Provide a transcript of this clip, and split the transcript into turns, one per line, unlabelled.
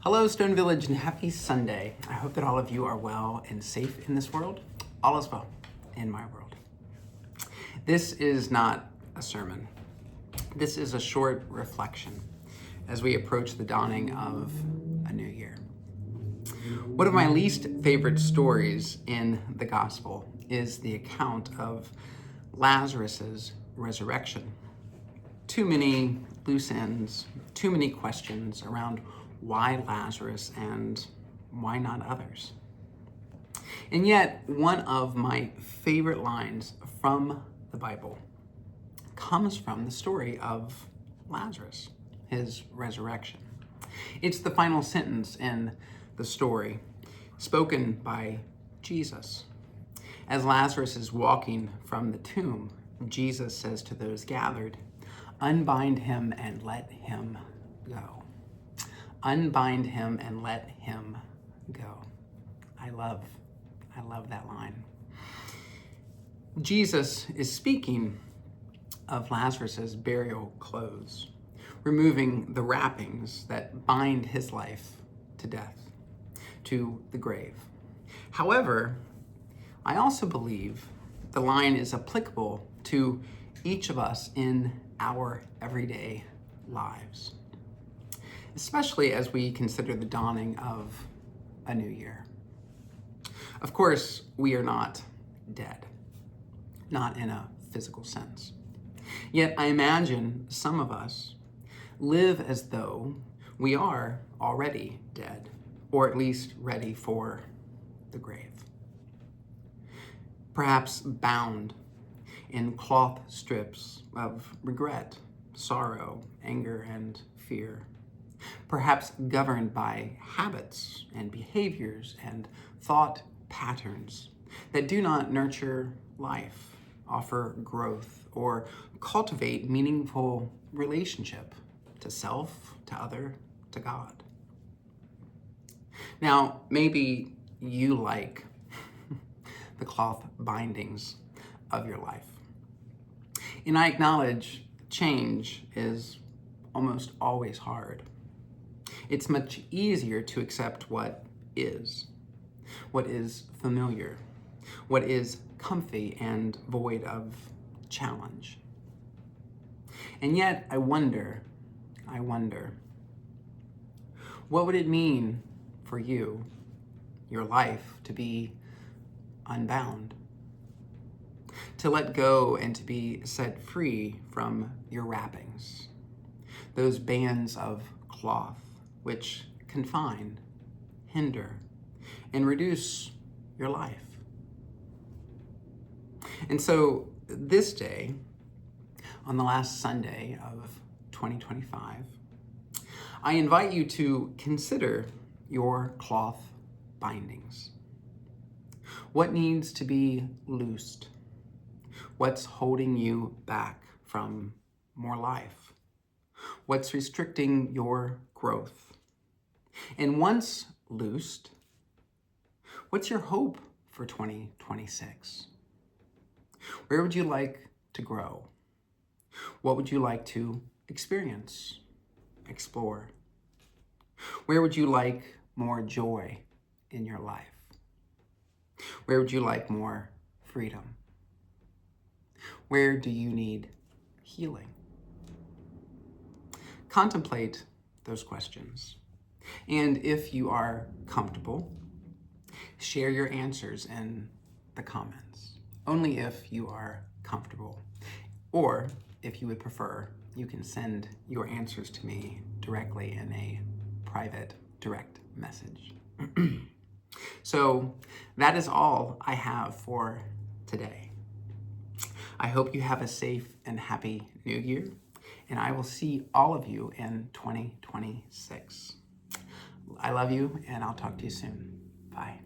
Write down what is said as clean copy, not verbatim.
Hello, Stone Village, and happy Sunday. I hope that all of you are well and safe in this world. All is well in my world. This is not a sermon. This is a short reflection as we approach the dawning of a new year. One of my least favorite stories in the gospel is the account of Lazarus's resurrection. Too many loose ends, too many questions around why Lazarus and why not others. And yet, one of my favorite lines from the Bible comes from the story of Lazarus, his resurrection. It's the final sentence in the story, spoken by Jesus. As Lazarus is walking from the tomb, Jesus says to those gathered, "Unbind him and let him go." Unbind him and let him go. I love that line. Jesus is speaking of Lazarus's burial clothes, removing the wrappings that bind his life to death, to the grave. However, I also believe the line is applicable to each of us in our everyday lives, especially as we consider the dawning of a new year. Of course, we are not dead, not in a physical sense. Yet I imagine some of us live as though we are already dead, or at least ready for the grave. Perhaps bound in cloth strips of regret, sorrow, anger, and fear. Perhaps governed by habits and behaviors and thought patterns that do not nurture life, offer growth, or cultivate meaningful relationship to self, to other, to God. Now, maybe you like the cloth bindings of your life. And I acknowledge change is almost always hard. It's much easier to accept what is familiar, what is comfy and void of challenge. And yet, I wonder, what would it mean for you, your life, to be unbound? To let go and to be set free from your wrappings, those bands of cloth which confine, hinder, and reduce your life. And so this day, on the last Sunday of 2025, I invite you to consider your cloth bindings. What needs to be loosed? What's holding you back from more life? What's restricting your growth? And once loosed, what's your hope for 2026? Where would you like to grow? What would you like to experience, explore? Where would you like more joy in your life? Where would you like more freedom? Where do you need healing? Contemplate those questions. And if you are comfortable, share your answers in the comments. Only if you are comfortable. Or if you would prefer, you can send your answers to me directly in a private direct message. So that is all I have for today. I hope you have a safe and happy new year, and I will see all of you in 2026. I love you, and I'll talk to you soon. Bye.